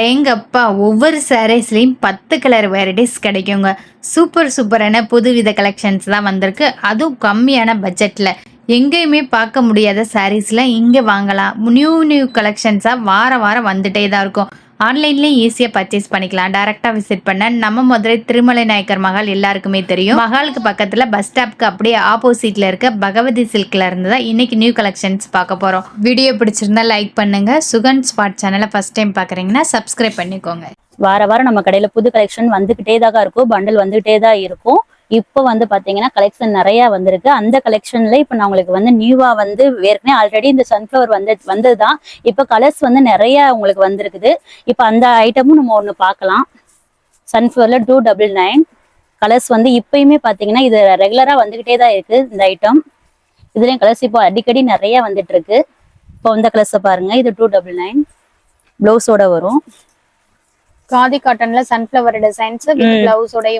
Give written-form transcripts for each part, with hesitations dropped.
எங்கப்பா ஒவ்வொரு சாரீஸ்லயும் 10 colour varieties கிடைக்குங்க. சூப்பர் சூப்பரான புதுவித கலெக்ஷன்ஸ் தான் வந்திருக்கு. அதுவும் கம்மியான பட்ஜெட்ல. எங்கேயுமே பார்க்க முடியாத சாரீஸ்லாம் இங்க வாங்கலாம். நியூ நியூ கலெக்ஷன்ஸா வாரம் வந்துட்டே தான் இருக்கும். ஆன்லைன்லயும் ஈஸியா பர்ச்சேஸ் பண்ணிக்கலாம். டைரக்டா விசிட் பண்ண நம்ம மதுரை திருமலை நாயக்கர் மஹால் எல்லாருக்குமே தெரியும். மஹாலுக்கு பக்கத்துல பஸ் ஸ்டாப்க்கு அப்படியே ஆப்போசிட்ல இருக்க பகவதி சில்க்ல இருந்து தான் இன்னைக்கு நியூ கலெக்ஷன்ஸ் பார்க்க போறோம். வீடியோ பிடிச்சிருந்தா லைக் பண்ணுங்க. சுகன் ஸ்பாட் சேனலை ஃபர்ஸ்ட் டைம் பாக்குறீங்கன்னா சப்ஸ்கிரைப் பண்ணிக்கோங்க. வாரம் நம்ம கடையில புது கலெக்ஷன் வந்துகிட்டே தான் இருக்கும். பண்டல் வந்துகிட்டே தான் இருக்கும். இப்போ வந்து பாத்தீங்கன்னா கலெக்ஷன் நிறைய வந்திருக்கு. அந்த கலெக்ஷன்ல இப்ப நான் உங்களுக்கு வந்து நியூவா வந்து ஏற்கனவே ஆல்ரெடி இந்த சன்ஃபிளவர் வந்ததுதான். இப்ப கலர்ஸ் வந்து நிறைய உங்களுக்கு வந்திருக்குது. இப்ப அந்த ஐட்டமும் நம்ம ஒண்ணு பார்க்கலாம். சன்ஃபிளவர்ல 299 கலர்ஸ் வந்து இப்பயுமே பாத்தீங்கன்னா இது ரெகுலரா வந்துகிட்டே தான் இருக்கு இந்த ஐட்டம். இதுலயும் கலர்ஸ் இப்போ அடிக்கடி நிறைய வந்துட்டு இருக்கு. இப்போ இந்த கலர்ஸை பாருங்க. இது 299 பிளவுஸோட வரும். காதி காட்டன்ல சன்ஃபிளவர் டிசைன்ஸ்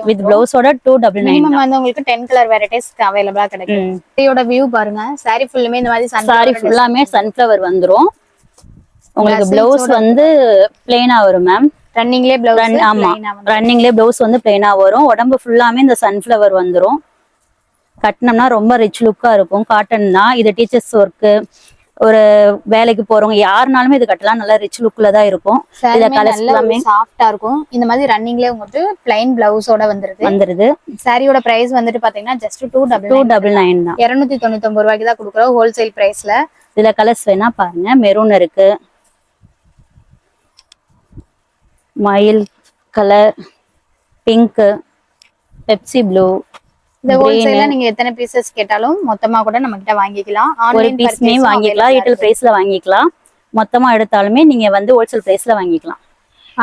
வித் பிளவுஸோட 299 மினிமம் வந்து உங்களுக்கு 10 கலர் வெரைட்டிஸ் அவேலபிளா கிடைக்கும். இதோட வியூ பாருங்க. saree ஃபுல்லுமே இந்த மாதிரி saree ஃபுல்லாமே சன்ஃபிளவர் வந்துரும். உங்களுக்கு பிளவுஸ் வந்து பிளைனா வரும் மேம். ரன்னிங்லயே பிளவுஸ். ஆமா, ரன்னிங்லயே பிளவுஸ் வந்து பிளைனா வரும். உடம்பு ஃபுல்லாமே இந்த சன்ஃபிளவர் வந்துரும். கட்டினம்னா ரொம்ப ரிச் லுக்கா இருக்கும். காட்டன் தான் இது. டீச்சர்ஸ் ஒர்க்கு, ஒரு வேலைக்கு போறவங்க யாருனாலுமே இது கட்டலாம். நல்லா ரிச் லுக்ல தான் இருக்கும். இத கலர்ஸ் எல்லாமே சாஃப்ட்டா இருக்கும். இந்த மாதிரி ரன்னிங்லயே உங்களுக்கு ப்ளைன் பிளவுஸோட வந்துருது. சாரியோட பிரைஸ் வந்துட்டு பாத்தீங்கன்னா ஜஸ்ட் 299 தான். 299 ரூபாய்க்கு தான் கொடுக்குறோம் ஹோல்சேல் பிரைஸ்ல. இதுல கலர்ஸ் வேணா பாருங்க. மெரூன் இருக்கு, மயில் கலர், பிங்க், பெப்சி ப்ளூ. இந்த ஹோல்சேல்ல நீங்க எத்தனை பீசஸ் கேட்டாலும் மொத்தமா கூட நம்ம கிட்ட வாங்கிக்கலாம். ஆன்லைன் பீஸ்மே வாங்கிக்கலாம், ரீட்டைல் பிரைஸ்ல வாங்கிக்கலாம். மொத்தமா எடுத்தாலுமே நீங்க வந்து ஹோல்சேல் பிரைஸ்ல வாங்கிக்கலாம்.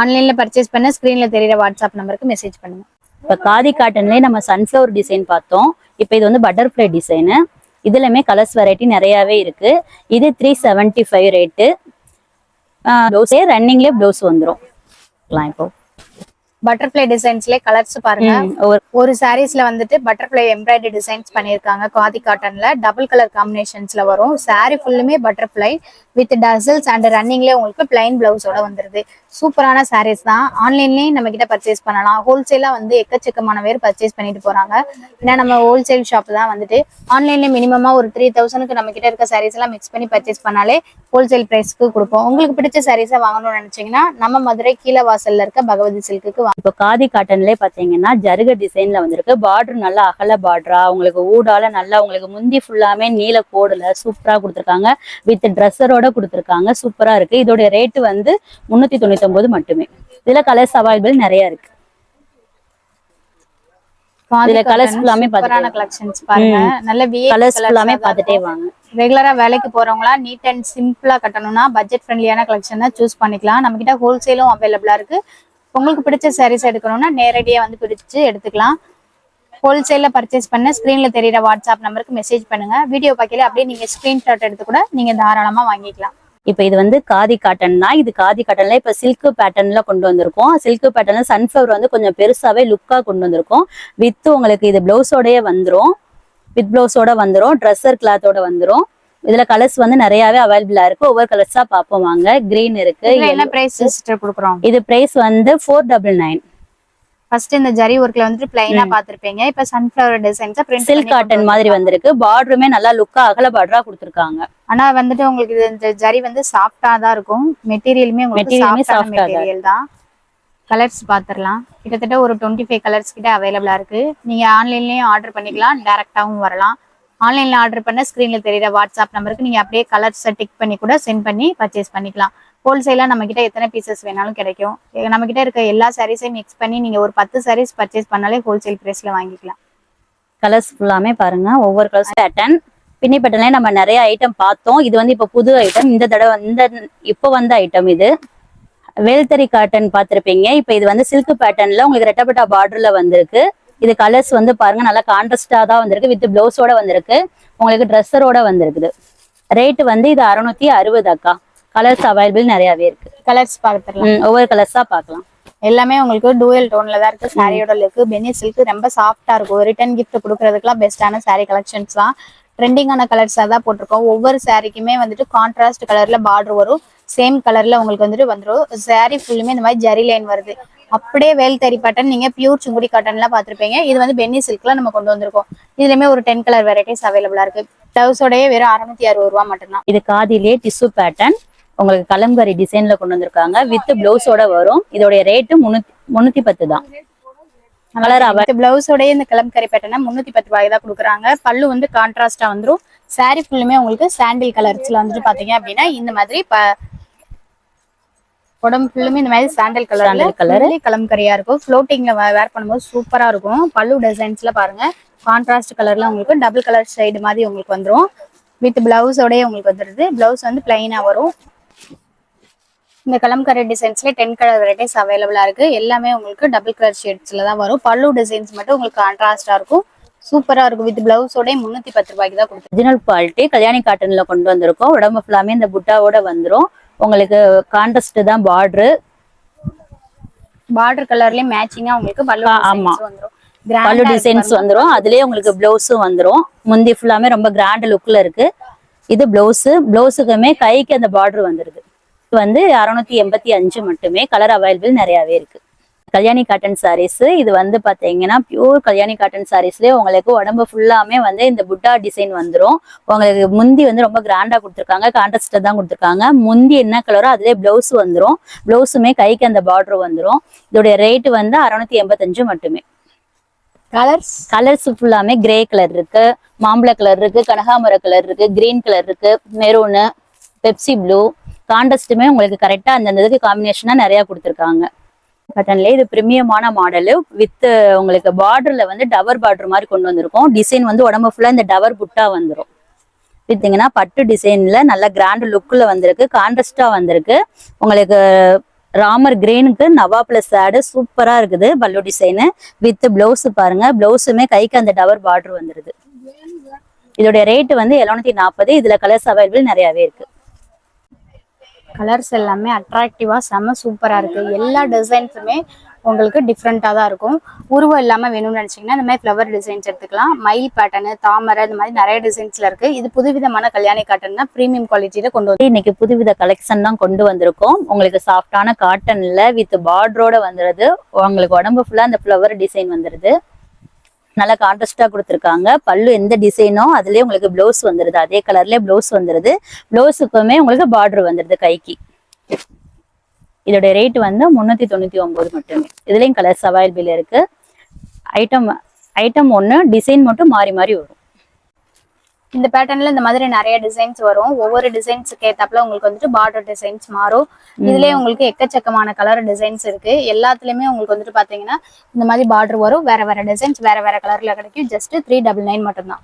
ஆன்லைன்ல பர்ச்சேஸ் பண்ண ஸ்கிரீன்ல தெரியுற வாட்ஸ்அப் நம்பருக்கு மெசேஜ் பண்ணுங்க. இப்ப காதி காட்டன்லயே நம்ம சன்ஃபிளவர் டிசைன் பார்த்தோம். இப்ப இது வந்து பட்டர்ஃபிளை டிசைனு. இதுலயுமே கலர்ஸ் வெரைட்டி நிறையவே இருக்கு. இது 375 ரேட்டு. ப்ளவுஸே ரன்னிங்லேயே ப்ளவுஸ் வந்துடும். இப்போ பட்டர்ஃபிளை டிசைன்ஸ்ல கலர்ஸ் பாருங்க. ஒரு சாரீஸ்ல வந்துட்டு பட்டர்ஃபிளை எம்ப்ராய்டரி டிசைன்ஸ் பண்ணிருக்காங்க. காதி காட்டன்ல டபுள் கலர் காம்பினேஷன்ஸ்ல வரும். சாரி ஃபுல்லுமே பட்டர்ஃபிளை வித் டசல்ஸ் அண்ட் ரன்னிங்லேயே உங்களுக்கு பிளைன் பிளவுஸோட வந்துருது. சூப்பரான சாரீஸ் தான். ஆன்லைன்லயும் நம்ம கிட்ட பர்ச்சேஸ் பண்ணலாம். ஹோல்சேலா வந்து எக்கச்சக்கமான பேர் பர்ச்சேஸ் பண்ணிட்டு போறாங்க. ஏன்னா நம்ம ஹோல்சேல் ஷாப் தான் வந்துட்டு ஆன்லைன்ல மினிமமா ஒரு 3000க்கு நம்ம கிட்ட இருக்க சாரீஸ் எல்லாம் மிக்ஸ் பண்ணி பர்ச்சேஸ் பண்ணாலே ஹோல்சேல் பிரைஸ்க்கு கொடுப்போம். உங்களுக்கு பிடிச்ச சாரீஸை வாங்கணும்னு நினைச்சீங்கன்னா நம்ம மதுரை கீழே வாசல்ல இருக்க பகவதி சில்க்கு. இப்போ காதி காட்டன்லயே பாத்தீங்கன்னா ஜருக டிசைன்ல வந்திருக்கு. பார்டர் நல்லா அகல பார்டரா உங்களுக்கு ஊடால நல்லா உங்களுக்கு முந்தி ஃபுல்லாமே நீல கோடுல சூப்பரா கொடுத்துருக்காங்க. வித் ட்ரெஸ்ஸரோட கொடுத்துருக்காங்க. சூப்பரா இருக்கு. இதோட ரேட்டு வந்து 399 மட்டுமே. இதுல கலர்ஸ் அவைலபிள் நிறைய இருக்கு. இதுல கலர்ஸ் ஃபுல்லாமே சூப்பரான கலெக்ஷன்ஸ் பாருங்க. நல்ல கலர்ஸ் ஃபுல்லாமே பார்த்துட்டே வாங்க. ரெகுலரா வேலைக்கு போறவங்களா நீட் அண்ட் சிம்பிளா கட்டணும்னா பட்ஜெட் ஃப்ரெண்ட்லியான கலெக்ஷன் சூஸ் பண்ணிக்கலாம். நம்ம கிட்ட ஹோல்சேலும் அவைலபிளா இருக்கு. உங்களுக்கு பிடிச்ச சாரீஸ் எடுக்கணும்னா நேரடியா வந்து பிடிச்சு எடுத்துக்கலாம். ஹோல்சேல்ல பர்ச்சேஸ் பண்ண ஸ்கிரீன்ல தெரியுற வாட்ஸ்அப் நம்பருக்கு மெசேஜ் பண்ணுங்க. வீடியோ பார்க்கல அப்படியே நீங்க ஸ்கிரீன்ஷாட் எடுத்து கூட நீங்க தாராளமா வாங்கிக்கலாம். இப்ப இது வந்து காதி காட்டன் தான். இது காதி காட்டன்ல இப்ப சில்க் பேட்டர்ன்ல கொண்டு வந்திருக்கோம். சில்க் பேட்டர்ன்ல சன்ஃபிளவர் வந்து கொஞ்சம் பெருசாவே லுக்கா கொண்டு வந்திருக்கோம். வித் உங்களுக்கு இது பிளவுஸோடய வந்துரும். வித் பிளவுஸோட வந்துரும். ட்ரெஸ்ஸர் கிளாத்தோட வந்துரும். இதுல கலர்ஸ் வந்து நிறையவே அவைலபிளா இருக்கு. ஒவ்வொரு கலர்ஸா பாப்போம் வாங்க. கிரீன் இருக்கு. என்ன பிரைஸ் கொடுக்குறோம்? இது பிரைஸ் வந்து 499. ஃபர்ஸ்ட் இந்த ஜரி ஒர்க்ல வந்து பிளைனா பாத்திருப்பீங்க. இப்ப sunflower designs print silk cotton மாதிரி வந்திருக்கு. பார்டருமே நல்லா லுக்கா அகல பார்டரா கொடுத்திருக்காங்க. ஆனா வந்துட்டு உங்களுக்கு இந்த ஜரி வந்து சாஃப்டா தான் இருக்கும். மெட்டீரியலுமே உங்களுக்கு சாஃப்டான மெட்டீரியல் தான். கலர்ஸ் பாத்துறலாம். கிட்டத்தட்ட ஒரு 25 கலர்ஸ் கிட்ட அவைலபிளா இருக்கு. நீங்க ஆன்லைன்லயும் ஆர்டர் பண்ணிக்கலாம், டைரக்டாவும் வரலாம். ஆன்லைன்ல ஆர்டர் பண்ண ஸ்கிரீன்ல தெரியுற வாட்ஸ்அப் நம்பருக்கு நீங்க அப்படியே கலர்ஸை டிக் பண்ணி கூட சென்ட் பண்ணி பர்ச்சேஸ் பண்ணிக்கலாம். ஹோல்சேலா நம்ம கிட்ட எத்தனை பீசஸ் வேணாலும் கிடைக்கும். நம்ம கிட்ட இருக்க எல்லா சாரீஸையும் மிக்ஸ் பண்ணி நீங்க ஒரு 10 சாரீஸ் பர்ச்சேஸ் பண்ணாலே ஹோல்சேல் பிரைஸ்ல வாங்கிக்கலாம். கலர்ஸ் ஃபுல்லாமே பாருங்க. ஒவ்வொரு கலர்ஸ் பேட்டர்ன் பின்னி பேட்டர்ன்ல நம்ம நிறைய ஐட்டம் பார்த்தோம். இது வந்து இப்ப புது ஐட்டம். இந்த தடவை இப்ப வந்த ஐட்டம் இது. வேல்தரி காட்டன் பார்த்திருப்பீங்க. இப்ப இது வந்து சில்க் பேட்டர்ன்ல உங்களுக்கு ரெட்டப்பட்டா பார்டர்ல வந்திருக்கு. இது கலர்ஸ் வந்து பாருங்க நல்லா கான்ட்ராஸ்டா தான் வந்திருக்கு. வித் பிளவுஸோட வந்திருக்கு. உங்களுக்கு ட்ரெஸ்ஸரோட வந்திருக்குது. ரேட் வந்து இது 660 அக்கா. கலர்ஸ் அவைலபிள் நிறையவே இருக்கு. கலர்ஸ் பார்த்துக்கலாம். ஒவ்வொரு கலர்ஸா பார்க்கலாம். எல்லாமே உங்களுக்கு டூயல் டோன்ல தான் இருக்கு. சாரியோட லுக் பெனி சில்க் ரொம்ப சாஃப்டா இருக்கும். ரிட்டர்ன் கிஃப்ட் கொடுக்கறதுக்குலாம் பெஸ்டான சாரி கலெக்ஷன்ஸ் தான். ட்ரெண்டிங்கான கலர்ஸா தான் போட்டிருக்கோம். ஒவ்வொரு சாரிக்குமே வந்துட்டு கான்ட்ராஸ்ட் கலர்ல பார்டர் வரும். சேம் கலர்ல உங்களுக்கு வந்துட்டு வந்துடும். சாரி ஃபுல்லுமே இந்த மாதிரி ஜரி லைன் வருது. அப்படியே வேல்தறி பேட்டர்ன் நீங்க பியூர் சுங்குடி காட்டன்லாம் பார்த்துருப்பீங்க. இது வந்து பென்னி சில்க்ல நம்ம கொண்டு வந்திருக்கோம். இதுலயுமே ஒரு 10 கலர் வெரைட்டிஸ் அவைலபிளா இருக்கு. பிளவுஸோடய வெறும் 660 ரூபா மட்டும்தான். இது காதிலே டிஷ்யூ பேட்டர்ன் உங்களுக்கு கலம்கரி டிசைன்ல கொண்டு வந்திருக்காங்க. வித் பிளவுஸோட வரும். இதோட ரேட்டு 310 தான். பிளவுஸோடய இந்த கலம்கரி பேட்டர்னா 310 ரூபாய் தான் கொடுக்குறாங்க. பல்லு வந்து கான்ட்ராஸ்டா வந்துடும். சாரி ஃபுல்லுமே உங்களுக்கு சாண்டில் கலர்ஸ்ல வந்துட்டு பாத்தீங்க அப்படின்னா இந்த மாதிரி உடம்பு ஃபுல்லுமே இந்த மாதிரி சாண்டல் கலர்ல கலம்கரியா இருக்கும். ஃப்ளோட்டிங்ல வேர் பண்ணும்போது சூப்பரா இருக்கும். பல்லு டிசைன்ஸ்ல பாருங்க கான்ட்ராஸ்ட் கலர்ல உங்களுக்கு டபுள் கலர் ஷேட் மாதிரி உங்களுக்கு வந்துடும். வித் பிளவுஸோடய உங்களுக்கு வந்துருது. பிளவுஸ் வந்து பிளைனா வரும். இந்த கலம்கரி டிசைன்ஸ்ல 10 கலர் வெரைட்டிஸ் அவைலபிளா இருக்கு. எல்லாமே உங்களுக்கு டபுள் கலர் ஷேட்ஸ்ல தான் வரும். பல்லு டிசைன்ஸ் மட்டும் உங்களுக்கு கான்ட்ராஸ்டா இருக்கும். சூப்பரா இருக்கும். வித் பிளவுஸோட 310 ரூபாய்க்கு தான் கொடுக்கும். ஒரிஜினல் குவாலிட்டி கல்யாணி காட்டன்ல கொண்டு வந்திருக்கோம். உடம்பு ஃபுல்லாமே இந்த புட்டாவோட வந்துரும். உங்களுக்கு கான்ட்ராஸ்ட் தான் பார்டர் கலர்லயே மேட்சிங்கா உங்களுக்கு பல்லு டிசைன்ஸ் வந்துரும். அதுலயே உங்களுக்கு பிளவுஸும் வந்துரும். முந்தி ஃபுல்லாமே ரொம்ப கிராண்ட் லுக்ல இருக்கு. இது பிளவுஸுக்குமே கைக்கு அந்த பார்டர் வந்துருது. இது வந்து 685 மட்டுமே. கலர் அவைலபிள் நிறையவே இருக்கு. கல்யாணி காட்டன் சாரீஸ் இது வந்து பாத்தீங்கன்னா பியூர் கல்யாணி காட்டன் சாரீஸ்லயே உங்களுக்கு உடம்பு ஃபுல்லாமே வந்து இந்த புட்டா டிசைன் வந்துடும். உங்களுக்கு முந்தி வந்து ரொம்ப கிராண்டா கொடுத்துருக்காங்க. கான்ட்ராஸ்ட் தான் கொடுத்துருக்காங்க. முந்தி என்ன கலரோ அதுலயே பிளவுஸ் வந்துடும். பிளவுஸுமே கைக்கு அந்த பார்டர் வந்துடும். இதோடைய ரேட் வந்து 685 மட்டுமே. கலர்ஸ் ஃபுல்லாமே கிரே கலர் இருக்கு, மாம்பழ கலர் இருக்கு, கனகாமர கலர் இருக்கு, கிரீன் கலர் இருக்கு, மெரூனு, பெப்சி ப்ளூ. கான்ட்ராஸ்ட்டுமே உங்களுக்கு கரெக்டா அந்த இதுக்கு காம்பினேஷனா நிறைய கொடுத்துருக்காங்க. காட்டன்ல இது பிரீமியமான மாடலு. வித் உங்களுக்கு பார்டர்ல வந்து டவர் பார்டர் மாதிரி கொண்டு வந்திருக்கோம். டிசைன் வந்து உடம்பு ஃபுல்லா இந்த டவர் புட்டா வந்துடும். பார்த்தீங்கன்னா பட்டு டிசைன்ல நல்ல கிராண்ட் லுக்ல வந்திருக்கு. கான்ட்ராஸ்டா வந்திருக்கு. உங்களுக்கு ராமர் கிரீனுக்கு நவா பிளஸ் ஆடு சூப்பரா இருக்குது. பல்லு டிசைனு வித் பிளவுஸ் பாருங்க. பிளவுஸுமே கைக்கு அந்த டவர் பார்டர் வந்துருது. இதோட ரேட் வந்து 740. இதுல கலர்ஸ் அவைலபிள் நிறையவே இருக்கு. கலர்ஸ் எல்லாமே அட்ராக்டிவா செம்ம சூப்பரா இருக்கு. எல்லா டிசைன்ஸுமே உங்களுக்கு டிஃப்ரெண்டா தான் இருக்கும். உருவம் இல்லாம வேணும்னு நினைச்சீங்கன்னா இந்த மாதிரி ஃப்ளவர் டிசைன்ஸ் எடுத்துக்கலாம். மயில் பேட்டர்னு, தாமரை, இந்த மாதிரி நிறைய டிசைன்ஸ்ல இருக்கு. இது புதுவிதமான கல்யாணி காட்டன் தான். பிரீமியம் குவாலிட்டியில கொண்டு வந்து இன்னைக்கு புதுவித கலெக்ஷன் தான் கொண்டு வந்திருக்கோம். உங்களுக்கு சாஃப்டான காட்டன்ல வித் பார்டரோட வந்துருது. உங்களுக்கு உடம்பு ஃபுல்லா அந்த ஃப்ளவர் டிசைன் வந்துருது. நல்லா கான்ட்ராஸ்டா கொடுத்துருக்காங்க. பல்லு எந்த டிசைனோ அதுலயே உங்களுக்கு பிளவுஸ் வந்துருது. அதே கலர்லயே பிளவுஸ் வந்துருது. பிளவுஸுக்குமே உங்களுக்கு பார்டர் வந்துருது கைக்கு. இதோட ரேட் வந்து 399 மட்டுமே. இதுலயும் கலர்ஸ் அவைலபிள் இருக்கு. ஐட்டம் ஒன்று டிசைன் மட்டும் மாறி மாறி வரும். இந்த பேட்டர்ன்ல இந்த மாதிரி நிறைய டிசைன்ஸ் வரும். ஒவ்வொரு டிசைன்ஸுக்கு ஏத்தாப்புல உங்களுக்கு வந்துட்டு பார்டர் டிசைன்ஸ் மாறும். இதுலயே உங்களுக்கு எக்கச்சக்கமான கலர் டிசைன்ஸ் இருக்கு. எல்லாத்துலயுமே உங்களுக்கு வந்துட்டு பாத்தீங்கன்னா இந்த மாதிரி பார்டர் வரும். வேற வேற டிசைன்ஸ் வேற வேற கலர்ல கிடைக்கும். ஜஸ்ட் 399 மட்டும்தான்.